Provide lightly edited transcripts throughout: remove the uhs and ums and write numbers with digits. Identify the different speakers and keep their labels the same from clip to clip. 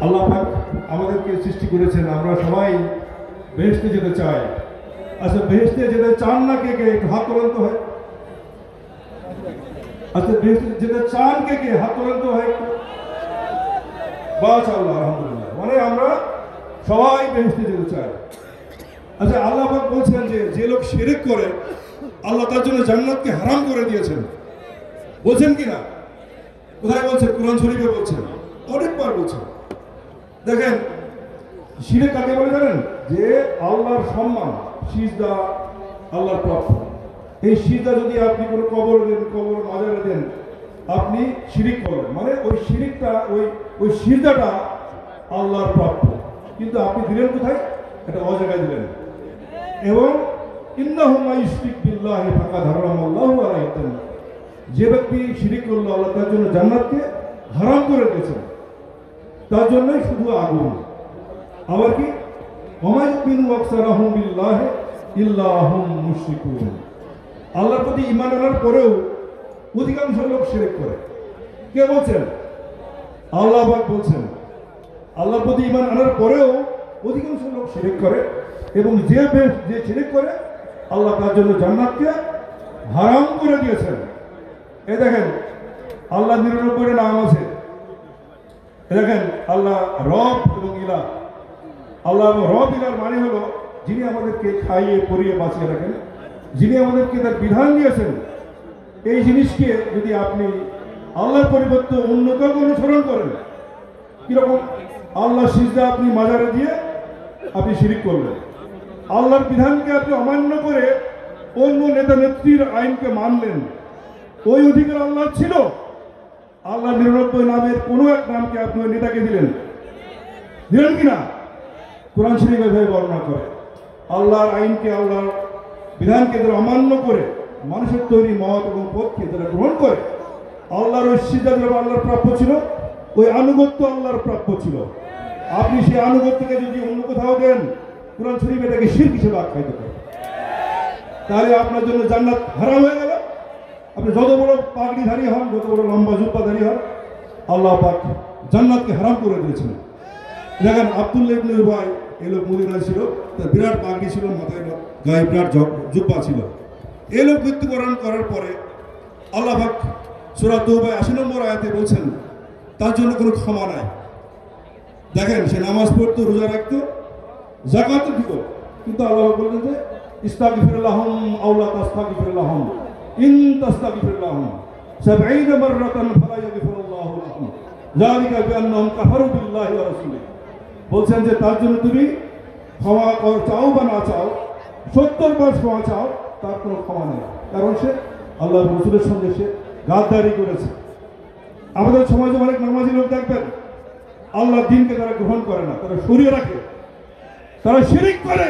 Speaker 1: আল্লাহ পাক আমাদেরকে সৃষ্টি করেছেন, আমরা সবাই বেহেশতে যেতে চাই। আচ্ছা, বেহেশতে যেতে চান না কে কে? একটু হাত তোলেন তো হয়। আচ্ছা, বেহেশতে যেতে চান কে কে? হাত তোলেন তো হয়। বাস আল্লাহ, আলহামদুলিল্লাহ। মানে আমরা সবাই বেহেশতে যেতে চাই। আচ্ছা, আল্লাহ পাক বলছেন যে লোক শিরক করে আল্লাহ তার জন্য জান্নাতকে হারাম করে দিয়েছেন। বলছেন কি না? কোথায় বলছেন? কোরআন শরীফে বলছেন, অনেকবার বলছেন। দেখেন, শিরক কাকে বলে জানেন? যে আল্লাহর সম্মান, সিজদা আল্লাহর প্রাপ্য। এই সিজদা যদি আপনি কোনো কবর দেন, কবর মাজারে দেন, আপনি শিরিক করলেন। মানে ওই শিরিকটা, ওই সিজদাটা আল্লাহর প্রাপ্য, কিন্তু আপনি দিলেন কোথায়? এটা অজায়গায় দিলেন। এবং ইন্নাহু মান ইউশরিক বিল্লাহি ফাকাদ হারামাল্লাহু আলাইহি জান্নাত। যে ব্যক্তি শিরিক করলো আল্লাহ তার জন্য জান্নাতকে হারাম করে দিয়েছেন, তার জন্যই শুধু আগুন। আবার কি? ওয়া ইউমিনু আকসারুহুম বিল্লাহি ইল্লা হুম মুশরিকুন। আল্লাহর প্রতি ঈমান আনার পরেও অধিকাংশ লোক শিরক করে। কে বলছেন? আল্লাহ পাক বলছেন, আল্লাহর প্রতি ঈমান আনার পরেও অধিকাংশ লোক শিরক করে, এবং যে শিরক করে আল্লাহ তার জন্য জান্নাতকে হারাম করে দিয়েছেন। এই দেখেন, আল্লাহ 99 নাম আছে। দেখেন, আল্লাহ রব এবং ইলাহ। আল্লাহ রব ইলার মানে হলো যিনি আমাদেরকে খাইয়ে পরিয়ে বাঁচিয়ে রাখেন, যিনি আমাদেরকে তার বিধান দিয়েছেন। এই জিনিসকে যদি আপনি আল্লাহর পরিবর্তে অন্য কাউকে অনুসরণ করেন, কিরকম? আল্লাহ সিজদা আপনি মাজারে দিয়ে আপনি শিরিক করলেন। আল্লাহর বিধানকে আপনি অমান্য করে অন্য নেতা নেত্রীর আইনকে মানলেন। ওই অধিকার আল্লাহ ছিল? আল্লাহ 99 নামের কোনো এক নামকে আপনি ওই নেতাকে দিলেন কিনা? কোরআন শরীফ এভাবে বর্ণনা করে, আল্লাহর আইনকে, আল্লাহর বিধানকে যারা অমান্য করে মানুষের তৈরি মত এবং পথকে যারা গ্রহণ করে, আল্লাহর ওই সিজদা আল্লাহর প্রাপ্য ছিল, ওই আনুগত্য আল্লাহর প্রাপ্য ছিল। আপনি সেই আনুগত্যকে যদি অন্য কোথাও দেন, কোরআন শরীফ এটাকে শিরক হিসেবে আখ্যায়িত করে। তাহলে আপনার জন্য জান্নাত হারাম হয়ে গেল। আপনি যত বড় পাগড়িধারী হন, যত বড় লম্বা জুব্বাধারী হন, আল্লাহ পাক জান্নাতকে হারাম করে দিয়েছেন। দেখেন, আব্দুল্লাহ ইবনে উবাই, এই লোক মদিনায় ছিল, তার বিরাট পাগড়ি ছিল, মাথায় গায়ে বিরাট জুব্বা ছিল। এই লোক মৃত্যুবরণ করার পরে আল্লাহ পাক সূরা তাওবা 80 নম্বর আয়াতে বলছেন তার জন্য কোনো ক্ষমা নাই। দেখেন, সে নামাজ পড়তো, রোজা রাখতো, যাকাতও দিত, কিন্তু আল্লাহ বললেন যে ইস্তাগফির লাহুম আও লা তাস্তাগফির লাহুম ইন তাস্তাগফির লাহুম 70 মাররাতান ফালা ইয়াগফিরুল্লাহু লাহুম যালিকা বিআন্নাহুম কাফারু বিল্লাহি ওয়া রাসূলিহি। বলছেন যে তার জন্য তুমি ক্ষমা চাও বা না চাও, 70 বার ক্ষমা চাও, তার কোনো ক্ষমা নেই, কারণ সে আল্লাহর রাসূলের সঙ্গে সে গাদ্দারি করেছে। আমাদের সমাজে অনেক নামাজি লোক দেখবেন, আল্লাহর দ্বীনকে তারা গ্রহণ করে না, তারা সরিয়ে রাখে, তারা শিরিক করে।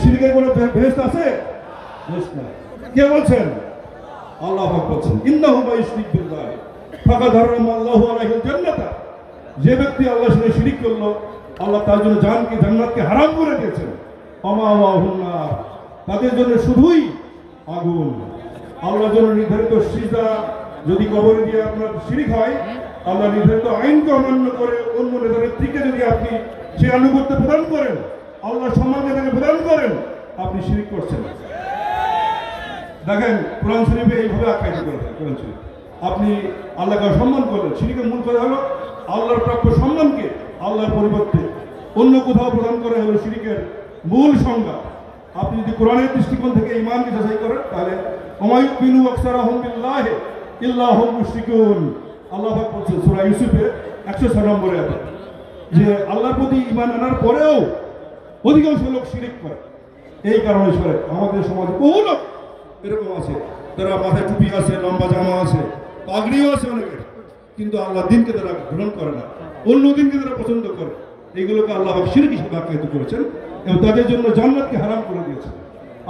Speaker 1: শিরিকের কোনো বেহেশত আছে? বেহেশত নাই। কে বলছেন? আল্লাহ পাক বলছেন, ইন্নাহু মান ইউশরিক বিল্লাহি ফাকাদ হারামাল্লাহু আলাইহিল জান্নাত। যে ব্যক্তি আল্লাহর সাথে শিরিক করলো, আল্লাহ তার জন্য জান্নাতকে হারাম করে দিয়েছেন। ওয়ামাওয়াহুন নার, তাদের জন্য শুধুই আগুন। আল্লাহর জন্য নির্ধারিত সিজদা যদি কবরে দিয়ে আপনার শিরিক হয়, আল্লাহ নির্ধারিত আইনকে অমান্য করে অন্য নেতানেত্রীকে যদি আপনি সে আনুগত্য প্রদান করেন, আল্লাহর সম্মানকে তাকে প্রদান করেন, আপনি শিরিক করছেন। দেখেন, কোরআন শরীফে এইভাবে আখ্যায়িত করেছেন। কোরআন শরীফ আপনি আল্লাহকে সম্মান করলেন। শিরিকের মূল কথা হলো আল্লাহর প্রাপ্য সম্মানকে আল্লাহর পরিবর্তে অন্য কোথাও প্রদান করা হলো শিরিকের মূল সংজ্ঞা। আপনি যদি কোরআনের দৃষ্টিকোণ থেকে ঈমানকে যাচাই করেন, তাহলে ওয়া ইউমিনু আকসারুহুম বিল্লাহি ইল্লা হুম মুশরিকুন। আল্লাহ পাক বলছেন সূরা ইউসুফে 106 নম্বরে আয়াতে যে আল্লাহর প্রতি ঈমান আনার পরেও অধিকাংশ লোক শিরিক করে। এই কারণে আমাদের সমাজে বহু লোক এরকম আছে, তারা মাথায় টুপি আছে, লম্বা জামা আছে, পাগড়িও আছে অনেকের, কিন্তু আল্লাহর দ্বীনকে তারা গ্রহণ করে না, অন্য দ্বীনকে তারা পছন্দ করে। এইগুলোকে আল্লাহ পাক শিরক হিসেবে আখ্যায়িত করেছেন এবং তাদের জন্য জান্নাতকে হারাম করে দিয়েছেন।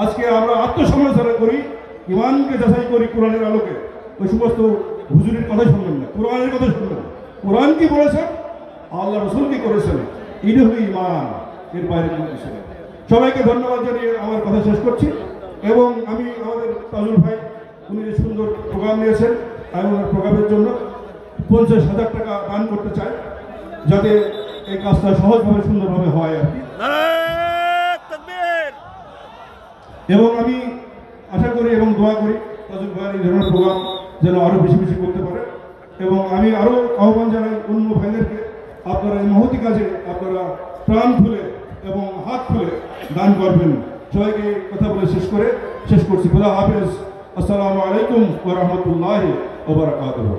Speaker 1: আজকে আমরা আত্মসমালোচনা করি, ঈমানকে যাচাই করি কোরআনের আলোকে, ওই সমস্ত হুজুরের কথা শুনবেন না, কোরআনের কথা শুনবেন। কোরআন কি বলেছেন, আল্লাহ রাসূল কি করেছেন, এই হলো ঈমান, এর বাইরে কোনো কিছু নেই। সবাইকে ধন্যবাদ জানিয়ে আমার কথা শেষ করছি। এবং আমি আমাদের তাজুল ভাই, উনি যে সুন্দর প্রোগ্রাম নিয়েছেন, আমি ওনার প্রোগ্রামের জন্য 50,000 টাকা দান করতে চাই। যাতে এই কাজটা সহজভাবে সুন্দরভাবে হয় আর কি। এবং আমি আশা করি এবং দোয়া করি তাজুল ভাইয়ের এই ধরনের প্রোগ্রাম যেন আরও বেশি বেশি করতে পারে। এবং আমি আরও আহ্বান জানাই অন্য ভাইদেরকে, আপনারা এই মহতি কাজে আপনারা প্রাণ খুলে এবং হাত খুলে দান করবেন। সবাইকে কথা বলে শেষ করছি। খোদা হাফেজ। আসসালামু আলাইকুম ওয়া রাহমাতুল্লাহি ওয়া বারাকাতুহু।